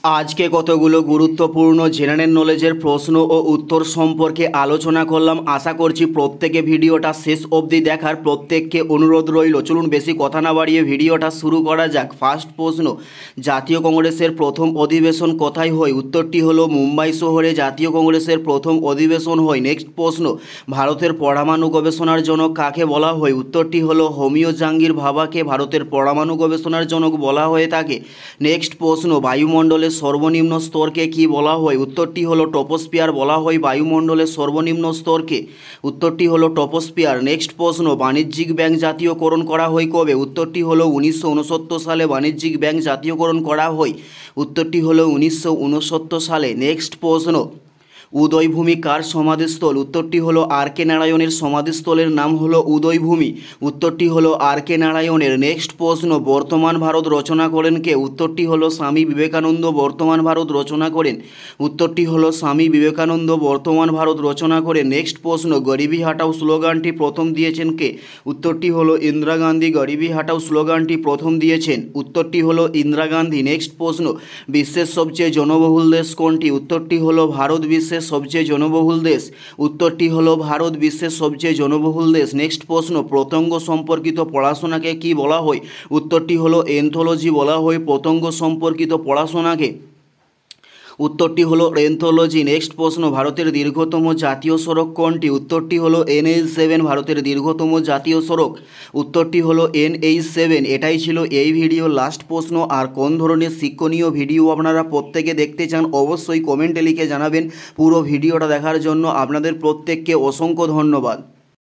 আজকে কতগুলো গুরুত্বপূর্ণ জেনারেল নলেজের প্রশ্ন ও উত্তর সম্পর্কে আলোচনা করলাম। আশা করছি প্রত্যেকে ভিডিওটা শেষ অবধি দেখার প্রত্যেককে অনুরোধ রইল। চলুন বেশি কথা না বাড়িয়ে ভিডিওটা শুরু করা যাক। ফার্স্ট প্রশ্ন, জাতীয় কংগ্রেসের প্রথম অধিবেশন কোথায় হয়? উত্তরটি হলো মুম্বাই শহরে জাতীয় কংগ্রেসের প্রথম অধিবেশন হয়। নেক্সট প্রশ্ন, ভারতের পরমাণু গবেষণার জনক কাকে বলা হয়? উত্তরটি হলো হোমিও জাহাঙ্গীর ভাভাকে ভারতের পরমাণু গবেষণার জনক বলা হয়ে থাকে। নেক্সট প্রশ্ন, বায়ুমণ্ডলের সর্বনিম্ন স্তরকে কি বলা হয়? উত্তরটি হলো ট্রপোস্ফিয়ার বলা হয় বায়ুমণ্ডলের সর্বনিম্ন স্তরকে। উত্তরটি হলো ট্রপোস্ফিয়ার। নেক্সট প্রশ্ন, বাণিজ্যিক ব্যাংক জাতীয়করণ করা হয় কবে? উত্তরটি হলো 1969 সালে বাণিজ্যিক ব্যাংক জাতীয়করণ করা হয়। উত্তরটি হলো 1969 সালে। নেক্সট প্রশ্ন, উদয়ভূমি কার সমাধিস্থল? উত্তরটি হলো আর কে নারায়ণের সমাধিস্থলের নাম হলো উদয়ভূমি। উত্তরটি হলো আর কে নারায়ণের। নেক্সট প্রশ্ন, বর্তমান ভারত রচনা করেন কে? উত্তরটি হলো স্বামী বিবেকানন্দ বর্তমান ভারত রচনা করেন। উত্তরটি হলো স্বামী বিবেকানন্দ বর্তমান ভারত রচনা করেন। নেক্সট প্রশ্ন, গরিবি হাটাও স্লোগানটি প্রথম দিয়েছেন কে? উত্তরটি হলো ইন্দিরা গান্ধী গরিবি হাটাও স্লোগানটি প্রথম দিয়েছেন। উত্তরটি হলো ইন্দিরা গান্ধী। নেক্সট প্রশ্ন, বিশ্বের সবচেয়ে জনবহুল দেশ কোনটি? উত্তরটি হলো ভারত বিশ্বের সবচেয়ে জনবহুল দেশ। উত্তরটি হলো ভারত বিশ্বের সবচেয়ে জনবহুল দেশ। নেক্সট প্রশ্ন, পতঙ্গ সম্পর্কিত পড়াশোনাকে কি বলা হয়? উত্তরটি হলো এনথোলজি বলা হয় পতঙ্গ সম্পর্কিত পড়াশোনাকে। উত্তরটি হলো এনথোলজি। নেক্সট প্রশ্ন, ভারতের দীর্ঘতম জাতীয় সড়ক কোনটি? উত্তরটি হলো NH7 ভারতের দীর্ঘতম জাতীয় সড়ক। উত্তরটি হলো NH7। এটাই ছিল এই ভিডিও লাস্ট প্রশ্ন। আর কোন ধরনের শিক্ষণীয় ভিডিও আপনারা প্রত্যেকে দেখতে চান অবশ্যই কমেন্টে লিখে জানাবেন। পুরো ভিডিওটা দেখার জন্য আপনাদের প্রত্যেককে অসংখ্য ধন্যবাদ।